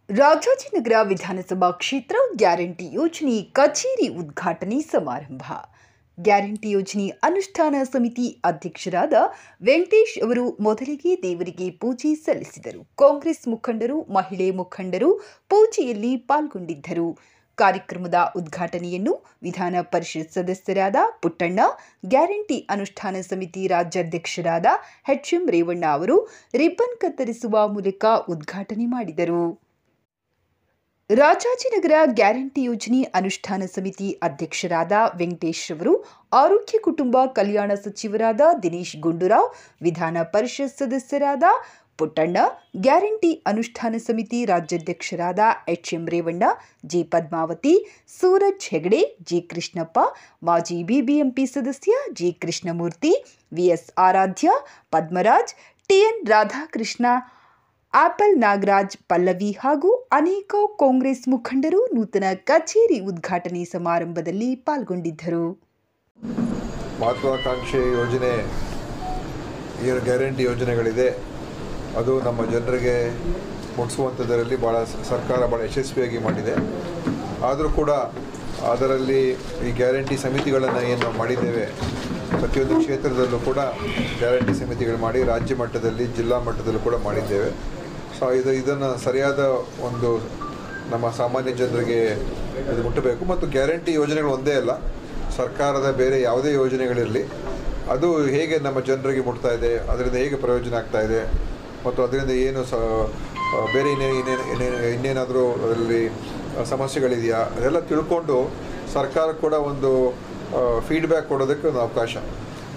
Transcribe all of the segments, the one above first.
ರಾಜಾಜಿನಗರ ವಿಧಾನಸಭಾ ಕ್ಷೇತ್ರ ಗ್ಯಾರಂಟಿ ಯೋಜನೆ ಕಚೇರಿ ಉದ್ಘಾಟನೆ ಸಮಾರಂಭ. ಗ್ಯಾರಂಟಿ ಯೋಜನೆ ಅನುಷ್ಠಾನ ಸಮಿತಿ ಅಧ್ಯಕ್ಷರಾದ ವೆಂಕಟೇಶ್ ಅವರು ಮೊದಲಿಗೆ ದೇವರಿಗೆ ಪೂಜೆ ಸಲ್ಲಿಸಿದರು. ಕಾಂಗ್ರೆಸ್ ಮುಖಂಡರು, ಮಹಿಳೆ ಮುಖಂಡರು ಪೂಜೆಯಲ್ಲಿ ಪಾಲ್ಗೊಂಡಿದ್ದರು. ಕಾರ್ಯಕ್ರಮದ ಉದ್ಘಾಟನೆಯನ್ನು ವಿಧಾನ ಪರಿಷತ್ ಸದಸ್ಯರಾದ ಪುಟ್ಟಣ್ಣ, ಗ್ಯಾರಂಟಿ ಅನುಷ್ಠಾನ ಸಮಿತಿ ರಾಜ್ಯಾಧ್ಯಕ್ಷರಾದ ಎಚ್.ಎಂ. ರೇವಣ್ಣ ಅವರು ರಿಬ್ಬನ್ ಕತ್ತರಿಸುವ ಮೂಲಕ ಉದ್ಘಾಟನೆ ಮಾಡಿದರು. ರಾಜಾಜಿನಗರ ಗ್ಯಾರಂಟಿ ಯೋಜನೆ ಅನುಷ್ಠಾನ ಸಮಿತಿ ಅಧ್ಯಕ್ಷರಾದ ವೆಂಕಟೇಶ್ ಅವರು, ಆರೋಗ್ಯ ಕುಟುಂಬ ಕಲ್ಯಾಣ ಸಚಿವರಾದ ದಿನೇಶ್ ಗುಂಡೂರಾವ್, ವಿಧಾನ ಪರಿಷತ್ ಸದಸ್ಯರಾದ ಪುಟ್ಟಣ್ಣ, ಗ್ಯಾರಂಟಿ ಅನುಷ್ಠಾನ ಸಮಿತಿ ರಾಜ್ಯಾಧ್ಯಕ್ಷರಾದ HM. Revanna, J. Padmavati, Suraj Hegde, G. Krishnappa, ಮಾಜಿ ಬಿಬಿಎಂಪಿ ಸದಸ್ಯ ಜಿ. ಕೃಷ್ಣಮೂರ್ತಿ, ವಿಎಸ್ ಆರಾಧ್ಯ, ಪದ್ಮರಾಜ್, ಟಿಎನ್ ರಾಧಾಕೃಷ್ಣ, ಆಪಲ್ ನಾಗರಾಜ್, ಪಲ್ಲವಿ ಹಾಗೂ ಅನೇಕ ಕಾಂಗ್ರೆಸ್ ಮುಖಂಡರು ನೂತನ ಕಚೇರಿ ಉದ್ಘಾಟನೆ ಸಮಾರಂಭದಲ್ಲಿ ಪಾಲ್ಗೊಂಡಿದ್ದರು. ಮಹತ್ವಾಕಾಂಕ್ಷೆ ಯೋಜನೆ, ಏನು ಗ್ಯಾರಂಟಿ ಯೋಜನೆಗಳಿದೆ ಅದು ನಮ್ಮ ಜನರಿಗೆ ಮುಟ್ಟಿಸುವಂಥದ್ದರಲ್ಲಿ ಸರ್ಕಾರ ಭಾಳ ಯಶಸ್ವಿಯಾಗಿ ಮಾಡಿದೆ. ಆದರೂ ಕೂಡ ಅದರಲ್ಲಿ ಈ ಗ್ಯಾರಂಟಿ ಸಮಿತಿಗಳನ್ನು ಏನು ಮಾಡಿದ್ದೇವೆ, ಪ್ರತಿಯೊಂದು ಕ್ಷೇತ್ರದಲ್ಲೂ ಕೂಡ ಗ್ಯಾರಂಟಿ ಸಮಿತಿಗಳು ಮಾಡಿ ರಾಜ್ಯ ಮಟ್ಟದಲ್ಲಿ, ಜಿಲ್ಲಾ ಮಟ್ಟದಲ್ಲೂ ಕೂಡ ಮಾಡಿದ್ದೇವೆ. ಸೊ ಇದನ್ನು ಸರಿಯಾದ ಒಂದು ನಮ್ಮ ಸಾಮಾನ್ಯ ಜನರಿಗೆ ಇದು ಮುಟ್ಟಬೇಕು. ಮತ್ತು ಗ್ಯಾರಂಟಿ ಯೋಜನೆಗಳು ಒಂದೇ ಅಲ್ಲ, ಸರ್ಕಾರದ ಬೇರೆ ಯಾವುದೇ ಯೋಜನೆಗಳಿರಲಿ ಅದು ಹೇಗೆ ನಮ್ಮ ಜನರಿಗೆ ಮುಟ್ತಾ ಇದೆ, ಅದರಿಂದ ಹೇಗೆ ಪ್ರಯೋಜನ ಆಗ್ತಾ ಇದೆ ಮತ್ತು ಅದರಿಂದ ಏನು ಬೇರೆ ಇನ್ನೇನಾದರೂ ಅದರಲ್ಲಿ ಸಮಸ್ಯೆಗಳಿದೆಯಾ ಅದೆಲ್ಲ ತಿಳ್ಕೊಂಡು ಸರ್ಕಾರ ಕೂಡ ಒಂದು ಫೀಡ್ಬ್ಯಾಕ್ ಕೊಡೋದಕ್ಕೆ ಒಂದು ಅವಕಾಶ.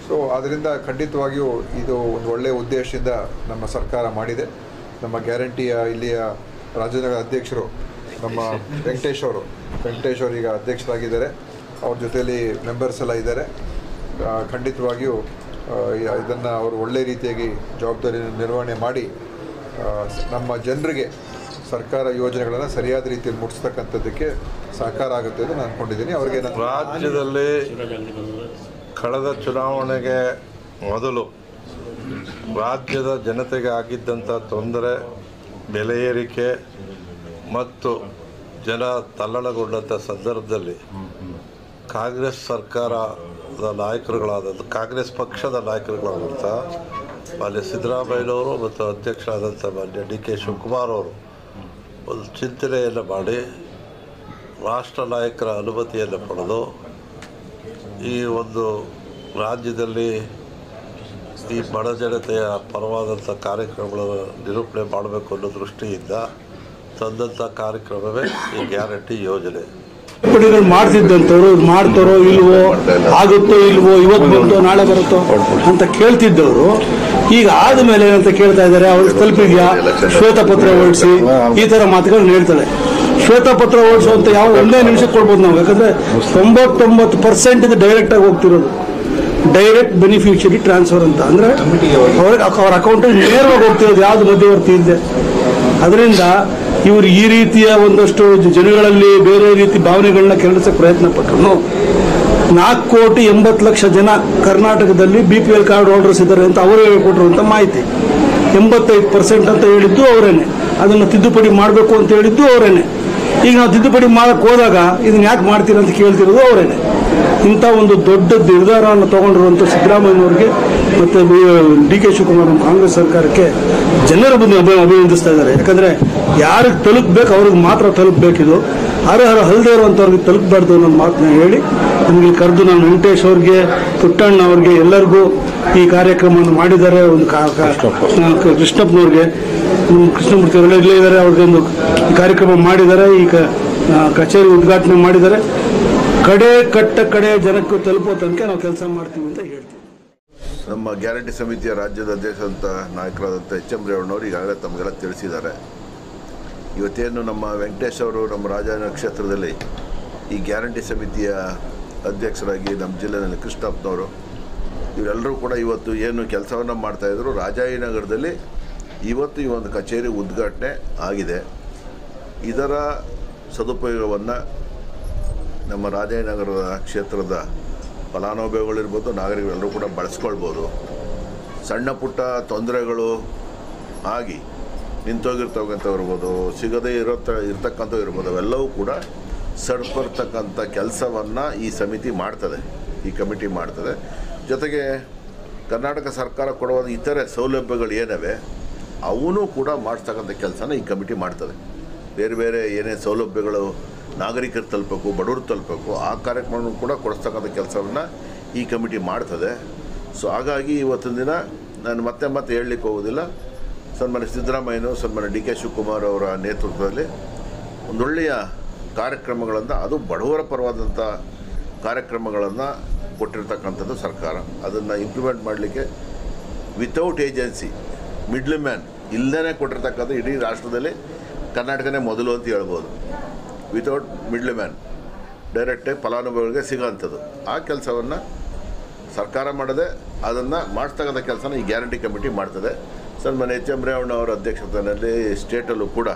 ಸೊ ಅದರಿಂದ ಖಂಡಿತವಾಗಿಯೂ ಇದು ಒಂದು ಒಳ್ಳೆಯ ಉದ್ದೇಶದಿಂದ ನಮ್ಮ ಸರ್ಕಾರ ಮಾಡಿದೆ. ನಮ್ಮ ಗ್ಯಾರಂಟಿಯ ಇಲ್ಲಿಯ ರಾಜನಗರ ಅಧ್ಯಕ್ಷರು ನಮ್ಮ ವೆಂಕಟೇಶ್ ಅವರು ಈಗ ಅಧ್ಯಕ್ಷರಾಗಿದ್ದಾರೆ. ಅವ್ರ ಜೊತೆಯಲ್ಲಿ ಮೆಂಬರ್ಸ್ ಎಲ್ಲ ಇದ್ದಾರೆ. ಖಂಡಿತವಾಗಿಯೂ ಇದನ್ನು ಅವರು ಒಳ್ಳೆಯ ರೀತಿಯಾಗಿ ಜವಾಬ್ದಾರಿ ನಿರ್ವಹಣೆ ಮಾಡಿ ನಮ್ಮ ಜನರಿಗೆ ಸರ್ಕಾರ ಯೋಜನೆಗಳನ್ನು ಸರಿಯಾದ ರೀತಿಯಲ್ಲಿ ಮುಟ್ಟಿಸ್ತಕ್ಕಂಥದ್ದಕ್ಕೆ ಸಹಕಾರ ಆಗುತ್ತೆ ಅಂತ ನಾನು ಅಂದ್ಕೊಂಡಿದ್ದೀನಿ. ಅವರಿಗೆ ರಾಜ್ಯದಲ್ಲಿ ಕಳೆದ ಚುನಾವಣೆಗೆ ಮೊದಲು ರಾಜ್ಯದ ಜನತೆಗೆ ಆಗಿದ್ದಂಥ ತೊಂದರೆ, ಬೆಲೆ ಏರಿಕೆ ಮತ್ತು ಜನ ತಲ್ಲಣಗೊಂಡಂಥ ಸಂದರ್ಭದಲ್ಲಿ ಕಾಂಗ್ರೆಸ್ ಸರ್ಕಾರದ ನಾಯಕರುಗಳಾದಂಥ ಕಾಂಗ್ರೆಸ್ ಪಕ್ಷದ ನಾಯಕರುಗಳಾದಂಥ ಮಾನ್ಯ ಸಿದ್ದರಾಮಯ್ಯನವರು ಮತ್ತು ಅಧ್ಯಕ್ಷರಾದಂಥ ಮಾನ್ಯ ಡಿ.ಕೆ. ಶಿವಕುಮಾರ್ ಅವರು ಒಂದು ಚಿಂತನೆಯನ್ನು ಮಾಡಿ ರಾಷ್ಟ್ರ ನಾಯಕರ ಅನುಮತಿಯನ್ನು ಪಡೆದು ಈ ಒಂದು ರಾಜ್ಯದಲ್ಲಿ ಈ ಬಡ ಜನತೆಯ ಪರವಾದಂಥ ಕಾರ್ಯಕ್ರಮಗಳನ್ನು ನಿರೂಪಣೆ ಮಾಡಬೇಕು ಅನ್ನೋ ದೃಷ್ಟಿಯಿಂದ ತಂದಂಥ ಕಾರ್ಯಕ್ರಮವೇ ಈ ಗ್ಯಾರಂಟಿ ಯೋಜನೆ. ಮಾಡ್ತಿದ್ದಂಥವ್ರು ಮಾಡ್ತಾರೋ ಇಲ್ವೋ, ಆಗುತ್ತೋ ಇಲ್ವೋ, ಇವತ್ತು ಬಂತೋ ನಾಳೆ ಬರುತ್ತೋ ಅಂತ ಕೇಳ್ತಿದ್ದವರು ಈಗ ಆದಮೇಲೆ ಏನಂತ ಕೇಳ್ತಾ ಇದ್ದಾರೆ, ಅವ್ರಿಗೆ ತಲುಪಿದ್ಯಾ, ಶ್ವೇತಪತ್ರ ಹೊರಡಿಸಿ, ಈ ಥರ ಮಾತುಗಳನ್ನ ಹೇಳ್ತಾರೆ. ಶ್ವೇತಪತ್ರ ಹೊರಡಿಸುವಂತ ಯಾವ ಒಂದೇ ನಿಮಿಷಕ್ಕೆ ಕೊಡ್ಬೋದು ನಾವು, ಯಾಕಂದರೆ 99% ಇದು ಡೈರೆಕ್ಟಾಗಿ ಹೋಗ್ತಿರೋದು. ಡೈರೆಕ್ಟ್ ಬೆನಿಫಿಷರಿ ಟ್ರಾನ್ಸ್ಫರ್ ಅಂತ ಅಂದರೆ ಅವ್ರಿಗೆ ಅವ್ರ ಅಕೌಂಟಲ್ಲಿ ನೇರವಾಗಿ ಹೋಗ್ತಿರೋದು, ಯಾವುದು ಮಧ್ಯವರ್ತಿ ಇಲ್ಲದೆ. ಅದರಿಂದ ಇವರು ಈ ರೀತಿಯ ಒಂದಷ್ಟು ಜನಗಳಲ್ಲಿ ಬೇರೆ ರೀತಿ ಭಾವನೆಗಳನ್ನ ಕೆರಳಿಸೋಕೆ ಪ್ರಯತ್ನ ಪಟ್ಟರು. 4,80,00,000 ಜನ ಕರ್ನಾಟಕದಲ್ಲಿ BPL ಕಾರ್ಡ್ ಹೋಲ್ಡರ್ಸ್ ಇದ್ದಾರೆ ಅಂತ ಅವರೇ ಕೊಟ್ಟಿರುವಂಥ ಮಾಹಿತಿ. 85% ಅಂತ ಹೇಳಿದ್ದು ಅವರೇನೆ, ಅದನ್ನು ತಿದ್ದುಪಡಿ ಮಾಡಬೇಕು ಅಂತ ಹೇಳಿದ್ದು ಅವರೇನೆ. ಈಗ ನಾವು ತಿದ್ದುಪಡಿ ಮಾಡಕ್ಕೆ ಹೋದಾಗ ಇದನ್ನ ಯಾಕೆ ಮಾಡ್ತೀರಾ ಅಂತ ಕೇಳ್ತಿರೋದು ಅವರೇನೆ. ಇಂಥ ಒಂದು ದೊಡ್ಡ ನಿರ್ಧಾರವನ್ನು ತಗೊಂಡಿರುವಂಥ ಸಿದ್ದರಾಮಯ್ಯನವ್ರಿಗೆ ಮತ್ತು ಡಿ.ಕೆ. ಶಿವಕುಮಾರ್ ಕಾಂಗ್ರೆಸ್ ಸರ್ಕಾರಕ್ಕೆ ಜನರ ಬಂದು ಅಭಿನಂದಿಸ್ತಾ ಇದ್ದಾರೆ. ಯಾಕಂದರೆ ಯಾರಿಗೆ ತಲುಪಬೇಕು ಅವ್ರಿಗೆ ಮಾತ್ರ ತಲುಪಬೇಕಿದು, ಅರ್ಹರ ಅಲ್ಲದೆ ಇರುವಂಥವ್ರಿಗೆ ತಲುಪಬಾರ್ದು ಅನ್ನೋ ಮಾತನ್ನ ಹೇಳಿ ನಮಗೆ ಕರೆದು ನಾನು ವೆಂಕಟೇಶ್ ಅವ್ರಿಗೆ, ಪುಟ್ಟಣ್ಣ ಅವ್ರಿಗೆ ಎಲ್ಲರಿಗೂ ಈ ಕಾರ್ಯಕ್ರಮವನ್ನು ಮಾಡಿದ್ದಾರೆ. ಒಂದು ಕೃಷ್ಣಪ್ಪನವ್ರಿಗೆ, ಕೃಷ್ಣಮೂರ್ತಿ ಅವರೆಲ್ಲ ಇಲ್ಲೇ ಇದ್ದಾರೆ, ಅವ್ರಿಗೆ ಒಂದು ಕಾರ್ಯಕ್ರಮ ಮಾಡಿದ್ದಾರೆ. ಈ ಕಚೇರಿ ಉದ್ಘಾಟನೆ ಮಾಡಿದ್ದಾರೆ. ಕಡೆ ಜನಕ್ಕೆ ತಲುಪೋ ತನಕ ನಾವು ಕೆಲಸ ಮಾಡ್ತೀವಿ ಅಂತ ಹೇಳ್ತೀವಿ. ನಮ್ಮ ಗ್ಯಾರಂಟಿ ಸಮಿತಿಯ ರಾಜ್ಯದ ಅಧ್ಯಕ್ಷರಂತ ನಾಯಕರಾದಂಥ ಎಚ್.ಎಂ. ರೇವಣ್ಣವರು ಈಗಾಗಲೇ ತಮಗೆಲ್ಲ ತಿಳಿಸಿದ್ದಾರೆ. ಇವತ್ತೇನು ನಮ್ಮ ವೆಂಕಟೇಶ್ ಅವರು ನಮ್ಮ ರಾಜಾಜಿನಗರ ಕ್ಷೇತ್ರದಲ್ಲಿ ಈ ಗ್ಯಾರಂಟಿ ಸಮಿತಿಯ ಅಧ್ಯಕ್ಷರಾಗಿ ನಮ್ಮ ಜಿಲ್ಲೆಯಲ್ಲಿ ಕೃಷ್ಣಪ್ಪನವರು ಇವರೆಲ್ಲರೂ ಕೂಡ ಇವತ್ತು ಏನು ಕೆಲಸವನ್ನು ಮಾಡ್ತಾಯಿದ್ರು, ರಾಜಾಜಿನಗರದಲ್ಲಿ ಇವತ್ತು ಈ ಒಂದು ಕಚೇರಿ ಉದ್ಘಾಟನೆ ಆಗಿದೆ. ಇದರ ಸದುಪಯೋಗವನ್ನು ನಮ್ಮ ರಾಜಾಜಿನಗರದ ಕ್ಷೇತ್ರದ ಫಲಾನುಭವಿಗಳಿರ್ಬೋದು, ನಾಗರಿಕರೆಲ್ಲರೂ ಕೂಡ ಬಳಸ್ಕೊಳ್ಬೋದು. ಸಣ್ಣ ಪುಟ್ಟ ತೊಂದರೆಗಳು ಆಗಿ ನಿಂತೋಗಿರ್ತಕ್ಕಂಥ ಇರ್ಬೋದು, ಸಿಗದೇ ಇರ್ತಕ್ಕಂಥವು ಇರ್ಬೋದು, ಅವೆಲ್ಲವೂ ಕೂಡ ಸಡ್ಬರ್ತಕ್ಕಂಥ ಕೆಲಸವನ್ನು ಈ ಸಮಿತಿ ಮಾಡ್ತದೆ, ಈ ಕಮಿಟಿ ಮಾಡ್ತದೆ. ಜೊತೆಗೆ ಕರ್ನಾಟಕ ಸರ್ಕಾರ ಕೊಡುವ ಇತರೆ ಸೌಲಭ್ಯಗಳು ಏನವೆ ಅವನ್ನೂ ಕೂಡ ಮಾಡಿಸ್ತಕ್ಕಂಥ ಕೆಲಸನ ಈ ಕಮಿಟಿ ಮಾಡ್ತದೆ. ಬೇರೆ ಬೇರೆ ಏನೇನು ಸೌಲಭ್ಯಗಳು ನಾಗರಿಕರು ತಲುಪಬೇಕು, ಬಡವರು ತಲುಪಬೇಕು, ಆ ಕಾರ್ಯಕ್ರಮವನ್ನು ಕೂಡ ಕೊಡಿಸ್ತಕ್ಕಂಥ ಕೆಲಸವನ್ನು ಈ ಕಮಿಟಿ ಮಾಡ್ತದೆ. ಸೊ ಹಾಗಾಗಿ ಇವತ್ತಿನ ದಿನ ನಾನು ಮತ್ತೆ ಹೇಳಲಿಕ್ಕೆ ಹೋಗೋದಿಲ್ಲ. ಸನ್ಮಾನ್ಯ ಸಿದ್ದರಾಮಯ್ಯನವರು, ಸನ್ಮಾನ್ಯ ಡಿ ಕೆ ಶಿವಕುಮಾರ್ ಅವರ ನೇತೃತ್ವದಲ್ಲಿ ಒಂದೊಳ್ಳೆಯ ಕಾರ್ಯಕ್ರಮಗಳನ್ನು, ಅದು ಬಡವರ ಪರವಾದಂಥ ಕಾರ್ಯಕ್ರಮಗಳನ್ನು ಕೊಟ್ಟಿರ್ತಕ್ಕಂಥದ್ದು ಸರ್ಕಾರ. ಅದನ್ನು ಇಂಪ್ಲಿಮೆಂಟ್ ಮಾಡಲಿಕ್ಕೆ ವಿತೌಟ್ ಏಜೆನ್ಸಿ, ಮಿಡ್ಲ್ ಮ್ಯಾನ್ ಇಲ್ಲದೇ ಕೊಟ್ಟಿರ್ತಕ್ಕಂಥ ಇಡೀ ರಾಷ್ಟ್ರದಲ್ಲಿ ಕರ್ನಾಟಕನೇ ಮೊದಲು ಅಂತ ಹೇಳ್ಬೋದು. ವಿತೌಟ್ ಮಿಡ್ಲ್ ಮ್ಯಾನ್ ಡೈರೆಕ್ಟಾಗಿ ಫಲಾನುಭವಿಗಳಿಗೆ ಸಿಗೋಂಥದ್ದು ಆ ಕೆಲಸವನ್ನು ಸರ್ಕಾರ ಮಾಡದೆ ಅದನ್ನು ಮಾಡಿಸ್ತಕ್ಕಂಥ ಕೆಲಸನ ಈ ಗ್ಯಾರಂಟಿ ಕಮಿಟಿ ಮಾಡ್ತದೆ. ಸನ್ಮಾನ್ಯ ಎಚ್ ಎಂ ರೇವಣ್ಣ ಅವರ ಅಧ್ಯಕ್ಷತೆಯಲ್ಲಿ ಸ್ಟೇಟಲ್ಲೂ ಕೂಡ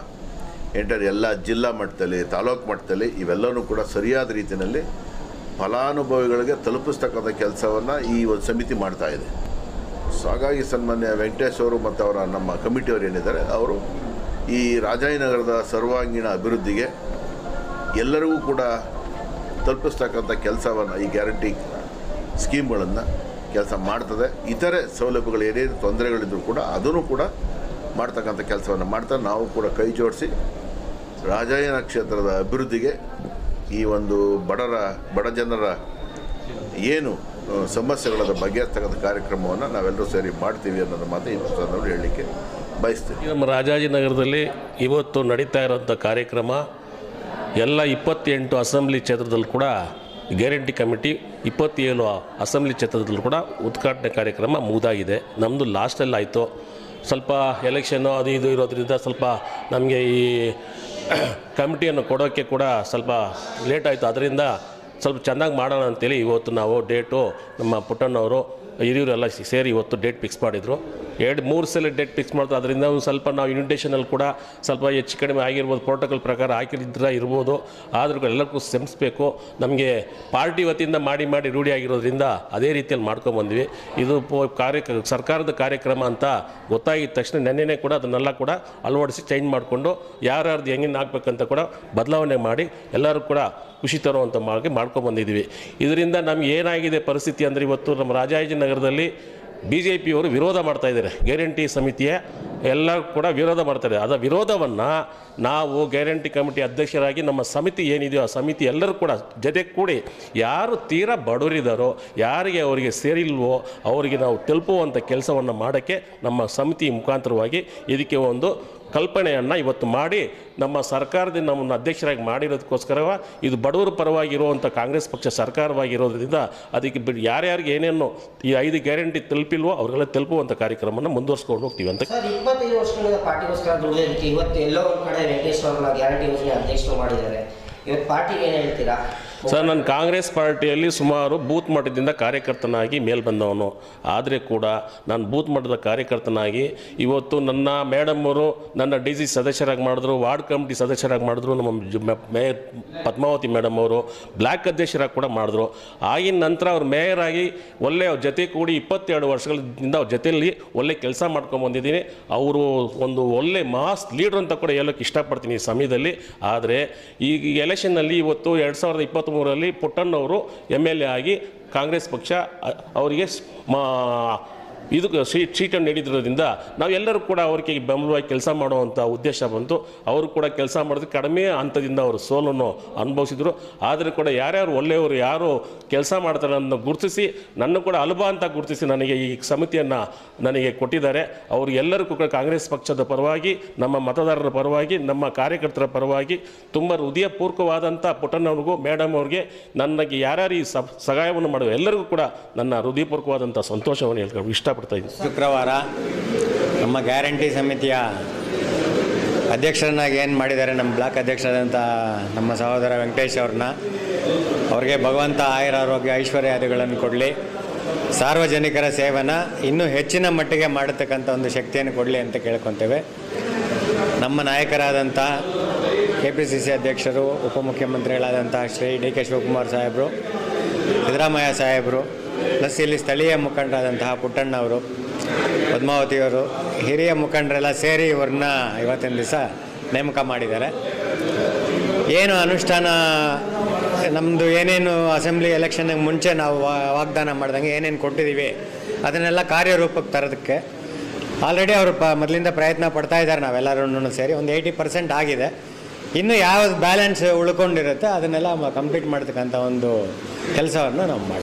ಎಲ್ಲ ಜಿಲ್ಲಾ ಮಟ್ಟದಲ್ಲಿ, ತಾಲೂಕು ಮಟ್ಟದಲ್ಲಿ ಇವೆಲ್ಲವೂ ಕೂಡ ಸರಿಯಾದ ರೀತಿಯಲ್ಲಿ ಫಲಾನುಭವಿಗಳಿಗೆ ತಲುಪಿಸ್ತಕ್ಕಂಥ ಕೆಲಸವನ್ನು ಈ ಒಂದು ಸಮಿತಿ ಮಾಡ್ತಾಯಿದೆ. ಸೊ ಹಾಗಾಗಿ ಸನ್ಮಾನ್ಯ ವೆಂಕಟೇಶ್ ಅವರು ಮತ್ತು ಅವರ ನಮ್ಮ ಕಮಿಟಿಯವರು ಏನಿದ್ದಾರೆ, ಅವರು ಈ ರಾಜಾಜಿನಗರದ ಸರ್ವಾಂಗೀಣ ಅಭಿವೃದ್ಧಿಗೆ ಎಲ್ಲರಿಗೂ ಕೂಡ ತಲುಪಿಸ್ತಕ್ಕಂಥ ಕೆಲಸವನ್ನು ಈ ಗ್ಯಾರಂಟಿ ಸ್ಕೀಮ್ಗಳನ್ನು ಕೆಲಸ ಮಾಡ್ತದೆ. ಇತರೆ ಸೌಲಭ್ಯಗಳು ಏನೇನು ತೊಂದರೆಗಳಿದ್ದರೂ ಕೂಡ ಅದನ್ನು ಕೂಡ ಮಾಡ್ತಕ್ಕಂಥ ಕೆಲಸವನ್ನು ಮಾಡ್ತಾರೆ. ನಾವು ಕೂಡ ಕೈ ಜೋಡಿಸಿ ರಾಜಾಜಿನ ಕ್ಷೇತ್ರದ ಅಭಿವೃದ್ಧಿಗೆ ಈ ಒಂದು ಬಡ ಜನರ ಏನು ಸಮಸ್ಯೆಗಳ ಬಗೆಹರಿಸ್ತಕ್ಕಂಥ ಕಾರ್ಯಕ್ರಮವನ್ನು ನಾವೆಲ್ಲರೂ ಸೇರಿ ಮಾಡ್ತೀವಿ ಅನ್ನೋದು ಮಾತು ಈ ಸಂದರ್ಭದಲ್ಲಿ ಹೇಳಲಿಕ್ಕೆ ಬಯಸ್ತೀವಿ. ನಮ್ಮ ರಾಜಾಜಿನಗರದಲ್ಲಿ ಇವತ್ತು ನಡೀತಾ ಇರೋಂಥ ಕಾರ್ಯಕ್ರಮ ಎಲ್ಲ 28 ಅಸೆಂಬ್ಲಿ ಕ್ಷೇತ್ರದಲ್ಲಿ ಕೂಡ ಗ್ಯಾರಂಟಿ ಕಮಿಟಿ 27 ಅಸೆಂಬ್ಲಿ ಕ್ಷೇತ್ರದಲ್ಲೂ ಕೂಡ ಉದ್ಘಾಟನೆ ಕಾರ್ಯಕ್ರಮ ಮುಗಿದಾಗಿದೆ. ನಮ್ಮದು ಲಾಸ್ಟಲ್ಲಿ ಆಯಿತು. ಸ್ವಲ್ಪ ಎಲೆಕ್ಷನ್ನು ಅದು ಇದು ಇರೋದ್ರಿಂದ ಸ್ವಲ್ಪ ನಮಗೆ ಈ ಕಮಿಟಿಯನ್ನು ಕೊಡೋಕ್ಕೆ ಕೂಡ ಸ್ವಲ್ಪ ಲೇಟ್ ಆಯಿತು. ಅದರಿಂದ ಸ್ವಲ್ಪ ಚೆನ್ನಾಗಿ ಮಾಡೋಣ ಅಂತೇಳಿ ಇವತ್ತು ನಾವು ಡೇಟು ನಮ್ಮ ಪುಟ್ಟಣ್ಣವರು ಹಿರಿಯವರೆಲ್ಲ ಸೇರಿ ಇವತ್ತು ಡೇಟ್ ಫಿಕ್ಸ್ ಮಾಡಿದರು. 2-3 ಸಲ ಡೇಟ್ ಫಿಕ್ಸ್ ಮಾಡ್ತಾರೆ. ಅದರಿಂದ ಒಂದು ಸ್ವಲ್ಪ ನಾವು ಇನ್ವಿಟೇಷನಲ್ಲಿ ಕೂಡ ಸ್ವಲ್ಪ ಹೆಚ್ಚು ಕಡಿಮೆ ಆಗಿರ್ಬೋದು, ಪ್ರೋಟೋಕಾಲ್ ಪ್ರಕಾರ ಹಾಕಿದ್ರೆ ಇರ್ಬೋದು. ಆದರೂ ಎಲ್ಲರಿಗೂ ಶ್ರಮಿಸಬೇಕು. ನಮಗೆ ಪಾರ್ಟಿ ವತಿಯಿಂದ ಮಾಡಿ ರೂಢಿ ಆಗಿರೋದ್ರಿಂದ ಅದೇ ರೀತಿಯಲ್ಲಿ ಮಾಡ್ಕೊಂಬಂದ್ವಿ. ಇದು ಸರ್ಕಾರದ ಕಾರ್ಯಕ್ರಮ ಅಂತ ಗೊತ್ತಾಗಿದ್ದ ತಕ್ಷಣ ನೆನ್ನೆನೇ ಕೂಡ ಅದನ್ನೆಲ್ಲ ಕೂಡ ಅಳವಡಿಸಿ ಚೇಂಜ್ ಮಾಡಿಕೊಂಡು ಯಾರ್ಯಾರ್ದು ಹೆಂಗಿನ ಹಾಕ್ಬೇಕಂತ ಕೂಡ ಬದಲಾವಣೆ ಮಾಡಿ ಎಲ್ಲರೂ ಕೂಡ ಖುಷಿ ತರುವಂಥ ಮಾಡ್ಕೊಂಬಂದಿದ್ದೀವಿ. ಇದರಿಂದ ನಮ್ಗೆ ಏನಾಗಿದೆ ಪರಿಸ್ಥಿತಿ ಅಂದರೆ, ಇವತ್ತು ನಮ್ಮ ರಾಜಾಜಿನಗರದಲ್ಲಿ BJPಯವರು ವಿರೋಧ ಮಾಡ್ತಾಯಿದ್ದಾರೆ. ಗ್ಯಾರಂಟಿ ಸಮಿತಿಯ ಎಲ್ಲ ಕೂಡ ವಿರೋಧ ಮಾಡ್ತಾರೆ. ಅದರ ವಿರೋಧವನ್ನು ನಾವು ಗ್ಯಾರಂಟಿ ಕಮಿಟಿ ಅಧ್ಯಕ್ಷರಾಗಿ ನಮ್ಮ ಸಮಿತಿ ಏನಿದೆಯೋ ಆ ಸಮಿತಿ ಎಲ್ಲರೂ ಕೂಡ ಜೊತೆಗೆ ಕೂಡಿ ಯಾರು ತೀರಾ ಬಡವರಿದ್ದಾರೋ, ಯಾರಿಗೆ ಅವರಿಗೆ ಸೇರಿಲ್ವೋ ಅವರಿಗೆ ನಾವು ತಲುಪುವಂಥ ಕೆಲಸವನ್ನು ಮಾಡೋಕ್ಕೆ ನಮ್ಮ ಸಮಿತಿ ಮುಖಾಂತರವಾಗಿ ಇದಕ್ಕೆ ಒಂದು ಕಲ್ಪನೆಯನ್ನು ಇವತ್ತು ಮಾಡಿ ನಮ್ಮ ಸರ್ಕಾರದಿಂದ ನಮ್ಮನ್ನು ಅಧ್ಯಕ್ಷರಾಗಿ ಮಾಡಿರೋದಕ್ಕೋಸ್ಕರ ಇದು ಬಡವರ ಪರವಾಗಿರುವಂಥ ಕಾಂಗ್ರೆಸ್ ಪಕ್ಷ ಸರ್ಕಾರವಾಗಿರೋದ್ರಿಂದ ಅದಕ್ಕೆ ಯಾರ್ಯಾರಿಗೆ ಏನೇನು ಈ 5 ಗ್ಯಾರಂಟಿ ತಲುಪಿಲ್ವೋ ಅವ್ರಿಗೆಲ್ಲ ತಲುಪುವಂಥ ಕಾರ್ಯಕ್ರಮವನ್ನು ಮುಂದುವರ್ಸ್ಕೊಂಡು ಹೋಗ್ತೀವಿ ಅಂತ. ಸರ್, 25 ವರ್ಷಗಳಿಂದ ಪಾರ್ಟಿಗೋಸ್ಕರ ದುಡಿಯೋದಕ್ಕೆ ಇವತ್ತು ಎಲ್ಲೋ ಒಂದು ಕಡೆ ವೆಂಕಟೇಶ್ ಅವ್ರನ್ನ ಗ್ಯಾರಂಟಿ ಯೋಜನೆ ಅಧ್ಯಕ್ಷರು ಮಾಡಿದ್ದಾರೆ. ಇವತ್ತು ಪಾರ್ಟಿಗೆ ಏನು ಹೇಳ್ತೀರಾ? ಸರ್, ನಾನು ಕಾಂಗ್ರೆಸ್ ಪಾರ್ಟಿಯಲ್ಲಿ ಸುಮಾರು ಬೂತ್ ಮಟ್ಟದಿಂದ ಕಾರ್ಯಕರ್ತನಾಗಿ ಮೇಲೆ ಬಂದವನು. ಆದರೆ ಕೂಡ ನಾನು ಬೂತ್ ಮಟ್ಟದ ಕಾರ್ಯಕರ್ತನಾಗಿ ಇವತ್ತು ನನ್ನ ಮೇಡಮ್ ಅವರು ನನ್ನ DC ಸದಸ್ಯರಾಗಿ ಮಾಡಿದ್ರು, ವಾರ್ಡ್ ಕಮಿಟಿ ಸದಸ್ಯರಾಗಿ ಮಾಡಿದ್ರು, ನಮ್ಮ ಮೇಯರ್ ಪದ್ಮಾವತಿ ಮೇಡಮ್ ಅವರು ಬ್ಲ್ಯಾಕ್ ಅಧ್ಯಕ್ಷರಾಗಿ ಕೂಡ ಮಾಡಿದ್ರು. ಆಗಿನ ನಂತರ ಅವ್ರು ಮೇಯರ್ ಆಗಿ ಒಳ್ಳೆ ಅವ್ರ ಜೊತೆ ಕೂಡಿ 22 ವರ್ಷಗಳಿಂದ ಅವ್ರ ಜೊತೆಯಲ್ಲಿ ಒಳ್ಳೆ ಕೆಲಸ ಮಾಡ್ಕೊಂಬಂದಿದ್ದೀನಿ. ಅವರು ಒಂದು ಒಳ್ಳೆ ಮಾಸ್ ಲೀಡ್ರ್ ಅಂತ ಕೂಡ ಹೇಳೋಕ್ಕೆ ಇಷ್ಟಪಡ್ತೀನಿ ಈ ಸಮಯದಲ್ಲಿ. ಆದರೆ ಈ ಎಲೆಕ್ಷನ್ನಲ್ಲಿ ಇವತ್ತು 2023ರಲ್ಲಿ ಪುಟ್ಟಣ್ಣವರು MLA ಆಗಿ ಕಾಂಗ್ರೆಸ್ ಪಕ್ಷ ಅವರಿಗೆ ಇದಕ್ಕೆ ಸೀಟನ್ನು ನೀಡಿದ್ರಿಂದ ನಾವೆಲ್ಲರೂ ಕೂಡ ಅವರಿಗೆ ಬೆಂಬಲವಾಗಿ ಕೆಲಸ ಮಾಡುವಂಥ ಉದ್ದೇಶ ಬಂತು. ಅವರು ಕೂಡ ಕೆಲಸ ಮಾಡಿದ್ರೆ ಕಡಿಮೆ ಹಂತದಿಂದ ಅವರು ಸೋಲನ್ನು ಅನುಭವಿಸಿದರು. ಆದರೆ ಕೂಡ ಯಾರ್ಯಾರು ಒಳ್ಳೆಯವರು ಯಾರು ಕೆಲಸ ಮಾಡ್ತಾರೆ ಅನ್ನೋ ಗುರುತಿಸಿ ನನ್ನ ಕೂಡ ಅಲ್ಬಾ ಅಂತ ಗುರುತಿಸಿ ನನಗೆ ಈ ಸಮಿತಿಯನ್ನು ನನಗೆ ಕೊಟ್ಟಿದ್ದಾರೆ. ಅವರು ಎಲ್ಲರಿಗೂ ಕೂಡ ಕಾಂಗ್ರೆಸ್ ಪಕ್ಷದ ಪರವಾಗಿ, ನಮ್ಮ ಮತದಾರರ ಪರವಾಗಿ, ನಮ್ಮ ಕಾರ್ಯಕರ್ತರ ಪರವಾಗಿ ತುಂಬ ಹೃದಯಪೂರ್ವಕವಾದಂಥ ಪುಟ್ಟಣ್ಣವ್ರಿಗೂ ಮೇಡಮ್ ಅವ್ರಿಗೆ ನನಗೆ ಯಾರ್ಯಾರು ಈ ಸಹಾಯವನ್ನು ಮಾಡುವ ಎಲ್ಲರಿಗೂ ಕೂಡ ನನ್ನ ಹೃದಯಪೂರ್ವಕವಾದಂಥ ಸಂತೋಷವನ್ನು ಹೇಳ್ಕೊಂಡು ಇಷ್ಟಪಡ್ತೀನಿ. ಶುಕ್ರವಾರ ನಮ್ಮ ಗ್ಯಾರಂಟಿ ಸಮಿತಿಯ ಅಧ್ಯಕ್ಷರನ್ನಾಗಿ ಏನು ಮಾಡಿದ್ದಾರೆ ನಮ್ಮ ಬ್ಲಾಕ್ ಅಧ್ಯಕ್ಷರಾದಂಥ ನಮ್ಮ ಸಹೋದರ ವೆಂಕಟೇಶ್ ಅವ್ರಿಗೆ ಭಗವಂತ ಆಯುರಾರೋಗ್ಯ ಐಶ್ವರ್ಯಾದಿಗಳನ್ನು ಕೊಡಲಿ. ಸಾರ್ವಜನಿಕರ ಸೇವೆನ ಇನ್ನೂ ಹೆಚ್ಚಿನ ಮಟ್ಟಿಗೆ ಮಾಡತಕ್ಕಂಥ ಒಂದು ಶಕ್ತಿಯನ್ನು ಕೊಡಲಿ ಅಂತ ಕೇಳ್ಕೊತೇವೆ. ನಮ್ಮ ನಾಯಕರಾದಂಥ KPCC ಅಧ್ಯಕ್ಷರು, ಉಪಮುಖ್ಯಮಂತ್ರಿಗಳಾದಂಥ ಶ್ರೀ ಡಿ ಕೆ ಶಿವಕುಮಾರ್ ಸಾಹೇಬರು, ಸಿದ್ದರಾಮಯ್ಯ ಸಾಹೇಬರು, ಪ್ಲಸ್ ಇಲ್ಲಿ ಸ್ಥಳೀಯ ಮುಖಂಡರಾದಂತಹ ಪುಟ್ಟಣ್ಣವರು, ಪದ್ಮಾವತಿಯವರು ಹಿರಿಯ ಮುಖಂಡರೆಲ್ಲ ಸೇರಿ ಇವ್ರನ್ನ ಇವತ್ತಿನ ದಿವಸ ನೇಮಕ ಮಾಡಿದ್ದಾರೆ. ಏನು ಅನುಷ್ಠಾನ ನಮ್ಮದು ಏನೇನು ಅಸೆಂಬ್ಲಿ ಎಲೆಕ್ಷನ್ಗೆ ಮುಂಚೆ ನಾವು ವಾಗ್ದಾನ ಮಾಡ್ದಂಗೆ ಏನೇನು ಕೊಟ್ಟಿದ್ದೀವಿ ಅದನ್ನೆಲ್ಲ ಕಾರ್ಯರೂಪಕ್ಕೆ ತರೋದಕ್ಕೆ ಆಲ್ರೆಡಿ ಅವರು ಮೊದಲಿಂದ ಪ್ರಯತ್ನ ಪಡ್ತಾ ಇದ್ದಾರೆ. ನಾವೆಲ್ಲರೂ ಸೇರಿ ಒಂದು 80% ಆಗಿದೆ. ಇನ್ನು ಯಾವ್ದು ಬ್ಯಾಲೆನ್ಸ್ ಉಳ್ಕೊಂಡಿರುತ್ತೆ ಅದನ್ನೆಲ್ಲ ಕಂಪ್ಲೀಟ್ ಮಾಡ್ತಕ್ಕಂಥ ಒಂದು ಕೆಲಸವನ್ನು ನಾವು ಮಾಡ್ತೀವಿ.